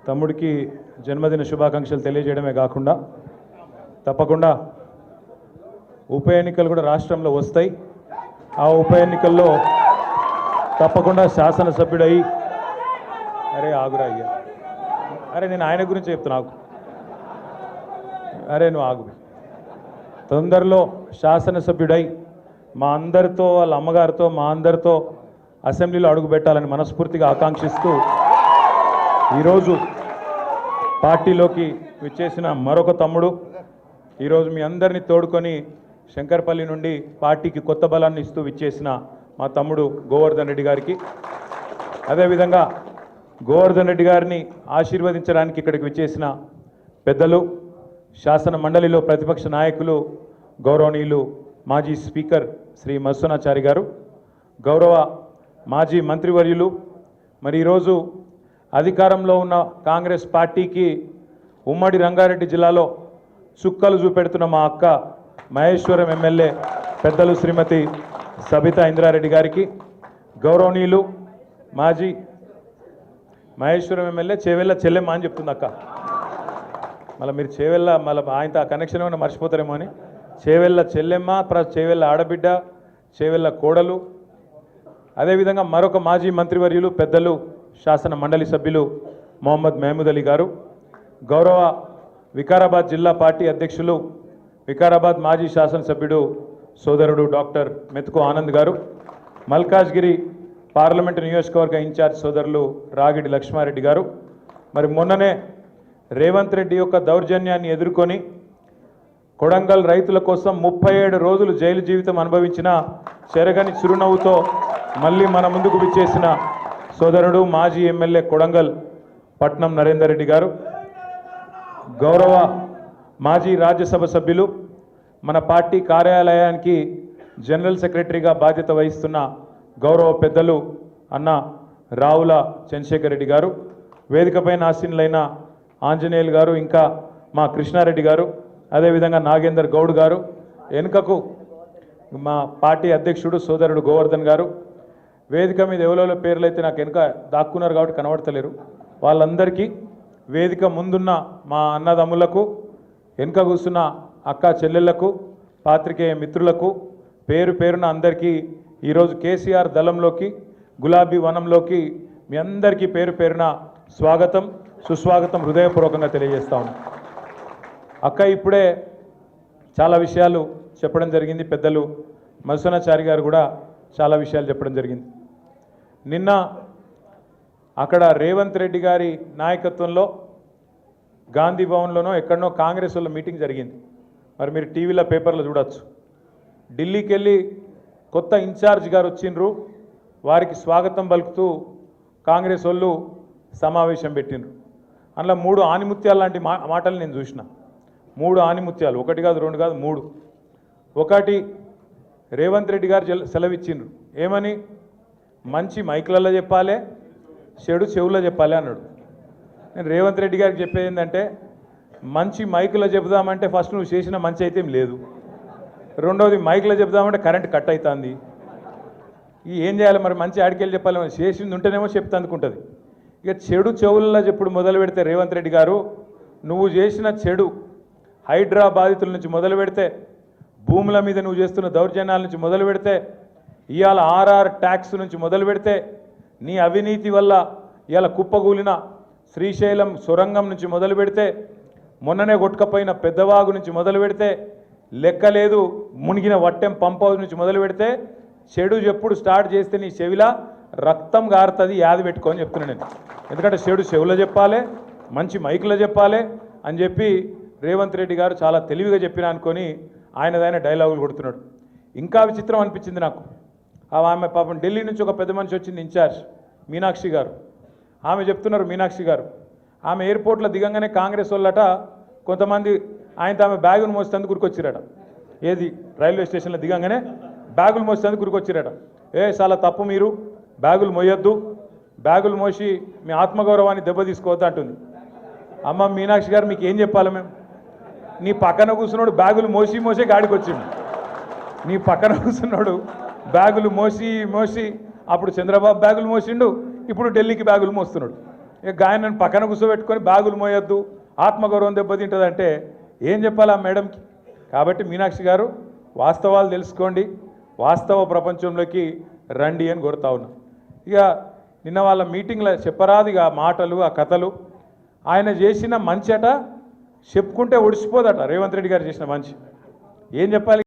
తమ్ముడికి జన్మదిన శుభాకాంక్షలు తెలియజేయడమే కాకుండా తప్పకుండా ఉప ఎన్నికలు కూడా రాష్ట్రంలో వస్తాయి. ఆ ఉప ఎన్నికల్లో తప్పకుండా శాసనసభ్యుడై అరే ఆగురా అయ్యా, అరే నేను ఆయన గురించి చెప్తున్నా, ఆగు, అరే నువ్వు ఆగు. తొందరలో శాసనసభ్యుడై మా అందరితో, వాళ్ళ అమ్మగారితో, మా అందరితో అసెంబ్లీలో అడుగుపెట్టాలని మనస్ఫూర్తిగా ఆకాంక్షిస్తూ ఈరోజు పార్టీలోకి విచ్చేసిన మరొక తమ్ముడు, ఈరోజు మీ అందరినీ తోడుకొని శంకర్పల్లి నుండి పార్టీకి కొత్త బలాన్ని ఇస్తూ విచ్చేసిన మా తమ్ముడు గోవర్ధన్ రెడ్డి గారికి, అదేవిధంగా గోవర్ధన్ రెడ్డి గారిని ఆశీర్వదించడానికి ఇక్కడికి విచ్చేసిన పెద్దలు, శాసన మండలిలో ప్రతిపక్ష నాయకులు, గౌరవనీయులు మాజీ స్పీకర్ శ్రీ మత్స్యనాచారి గారు, గౌరవ మాజీ మంత్రివర్యులు, మరి ఈరోజు అధికారంలో ఉన్న కాంగ్రెస్ పార్టీకి ఉమ్మడి రంగారెడ్డి జిల్లాలో చుక్కలు చూపెడుతున్న మా అక్క మహేశ్వరం ఎమ్మెల్యే పెద్దలు శ్రీమతి సబితా ఇంద్రారెడ్డి గారికి, గౌరవనీయులు మాజీ మహేశ్వరం ఎమ్మెల్యే చేవెళ్ళ చెల్లెమ్మ అని చెప్తుంది అక్క, మళ్ళీ మీరు చేవెళ్ళ మళ్ళీ ఆయనతో ఆ కనెక్షన్ ఏమైనా మర్చిపోతారేమో అని, చేవెళ్ళ చెల్లెమ్మ చేవెళ్ళ ఆడబిడ్డ, చేవెళ్ళ కోడలు, అదేవిధంగా మరొక మాజీ మంత్రివర్యులు పెద్దలు శాసన మండలి సభ్యులు మొహమ్మద్ మహమూద్ అలీ గారు, గౌరవ వికారాబాద్ జిల్లా పార్టీ అధ్యక్షులు, వికారాబాద్ మాజీ శాసనసభ్యుడు సోదరుడు డాక్టర్ మెతుకు ఆనంద్ గారు, మల్కాజ్గిరి పార్లమెంటు నియోజకవర్గ ఇన్ఛార్జ్ సోదరులు రాగిడి లక్ష్మారెడ్డి గారు, మరి మొన్ననే రేవంత్ రెడ్డి యొక్క దౌర్జన్యాన్ని ఎదుర్కొని కొడంగల్ రైతుల కోసం 37 రోజులు జైలు జీవితం అనుభవించిన చెరగని చిరునవ్వుతో మళ్ళీ మన ముందుకు విచ్చేసిన సోదరుడు మాజీ ఎమ్మెల్యే కొడంగల్ పట్నం నరేందర్ రెడ్డి గారు, గౌరవ మాజీ రాజ్యసభ సభ్యులు, మన పార్టీ కార్యాలయానికి జనరల్ సెక్రటరీగా బాధ్యత వహిస్తున్న గౌరవ పెద్దలు అన్న రావుల చంద్రశేఖర్ రెడ్డి గారు, వేదికపైన ఆసీనులైన ఆంజనేయులు గారు, ఇంకా మా కృష్ణారెడ్డి గారు, అదేవిధంగా నాగేందర్ గౌడ్ గారు, వెనుకకు మా పార్టీ అధ్యక్షుడు సోదరుడు గోవర్ధన్ గారు, వేదిక మీద ఎవరెవరో పేర్లు అయితే నాకు వెనుక దాక్కున్నారు కాబట్టి కనబడతలేరు, వాళ్ళందరికీ, వేదిక ముందున్న మా అన్నదమ్ములకు, వెనుక కూర్చున్న అక్క చెల్లెళ్లకు, పాత్రికేయ మిత్రులకు పేరు పేరున అందరికీ ఈరోజు కేసీఆర్ దళంలోకి, గులాబీ వనంలోకి మీ అందరికీ పేరు పేరున స్వాగతం, సుస్వాగతం హృదయపూర్వకంగా తెలియజేస్తా ఉన్నాను. అక్క ఇప్పుడే చాలా విషయాలు చెప్పడం జరిగింది, పెద్దలు మత్స్యనాచారి గారు కూడా చాలా విషయాలు చెప్పడం జరిగింది. నిన్న అక్కడ రేవంత్ రెడ్డి గారి నాయకత్వంలో గాంధీ భవన్లోనో ఎక్కడనో కాంగ్రెస్ వాళ్ళ మీటింగ్ జరిగింది, మరి మీరు టీవీలో పేపర్లో చూడొచ్చు. ఢిల్లీకి వెళ్ళి కొత్త ఇన్ఛార్జ్ గారు వచ్చిండ్రు, వారికి స్వాగతం పలుకుతూ కాంగ్రెస్ వాళ్ళు సమావేశం పెట్టిండ్రు. అందులో 3 ఆనిముత్యాలు లాంటి మాటలు నేను చూసిన, 3 ఆనిముత్యాలు, 1 కాదు 2 కాదు 3. ఒకటి రేవంత్ రెడ్డి గారు సెలవిచ్చిండ్రు, ఏమని, మంచి మైకులలో చెప్పాలి, చెడు చెవుల్లో చెప్పాలి అన్నాడు. నేను రేవంత్ రెడ్డి గారికి చెప్పేది ఏంటంటే, మంచి మైకులో చెబుదామంటే ఫస్ట్ నువ్వు చేసిన మంచి అయితే ఏం లేదు, రెండోది మైకులో చెబుదామంటే కరెంట్ కట్ అవుతుంది, ఏం చేయాలి మరి, మంచి ఆడికెళ్ళి చెప్పాలి, చేసింది ఉంటేనేమో చెప్తే అందుకుంటుంది. ఇక చెడు చెవుల్లో చెప్పుడు మొదలు పెడితే రేవంత్ రెడ్డి గారు, నువ్వు చేసిన చెడు హైడ్రా బాధితుల నుంచి మొదలు పెడితే, భూముల మీద నువ్వు చేస్తున్న దౌర్జన్యాల నుంచి మొదలు పెడితే, ఇవాళ ఆర్ఆర్ ట్యాక్స్ నుంచి మొదలు పెడితే, నీ అవినీతి వల్ల ఇవాళ కుప్పగూలిన శ్రీశైలం సొరంగం నుంచి మొదలు పెడితే, మొన్ననే కొట్టుకపోయిన పెద్దవాగు నుంచి మొదలు పెడితే, లెక్కలేదు మునిగిన వట్టెం పంప్ హౌస్ నుంచి మొదలు పెడితే, చెడు ఎప్పుడు స్టార్ట్ చేస్తే నీ చెవిలా రక్తం గారుతుంది, యాది పెట్టుకొని చెప్తున్నాను నేను. ఎందుకంటే చెడు చెవులో చెప్పాలి, మంచి మైకులో చెప్పాలి అని చెప్పి రేవంత్ రెడ్డి గారు చాలా తెలివిగా చెప్పిన అనుకొని ఆయనదైన డైలాగులు కొడుతున్నాడు. ఇంకా విచిత్రం అనిపించింది నాకు, ఆమె పాపం ఢిల్లీ నుంచి ఒక పెద్ద మనిషి వచ్చింది, ఇన్ఛార్జ్ మీనాక్షి గారు. ఆమె చెప్తున్నారు, మీనాక్షి గారు ఆమె ఎయిర్పోర్ట్లో దిగంగానే కాంగ్రెస్ వాళ్ళట కొంతమంది ఆయనతో ఆమె బ్యాగులు మోసేందుకు గురికొచ్చిరట. ఏది, రైల్వే స్టేషన్లో దిగంగానే బ్యాగులు మోసేందుకు గురికొచ్చిరట. చాలా తప్పు, మీరు బ్యాగులు మోయొద్దు, బ్యాగులు మోసి మీ ఆత్మగౌరవాన్ని దెబ్బతీసుకోవద్దు అంటుంది. అమ్మ మీనాక్షి గారు మీకు ఏం చెప్పాలి మేము, నీ పక్కన కూర్చున్నాడు బ్యాగులు మోసే గాడికి వచ్చిండు, నీ పక్కన కూర్చున్నాడు బ్యాగులు మోసి అప్పుడు చంద్రబాబు బ్యాగులు మోసిండు, ఇప్పుడు ఢిల్లీకి బ్యాగులు మోస్తున్నాడు. ఇక గాయనను పక్కన కూర్చోబెట్టుకొని బ్యాగులు మోయొద్దు, ఆత్మగౌరవం దెబ్బతింటుందంటే ఏం చెప్పాలి ఆ మేడంకి? కాబట్టి మీనాక్షి గారు వాస్తవాలు తెలుసుకోండి, వాస్తవ ప్రపంచంలోకి రండి అని కోరుతా ఉన్నా. ఇక నిన్న వాళ్ళ మీటింగ్లో చెప్పరాదు ఇక ఆ మాటలు, ఆ కథలు. ఆయన చేసిన మంచి అట చెప్పుకుంటే ఒడిసిపోదట. రేవంత్ రెడ్డి గారు చేసిన మంచి ఏం చెప్పాలి?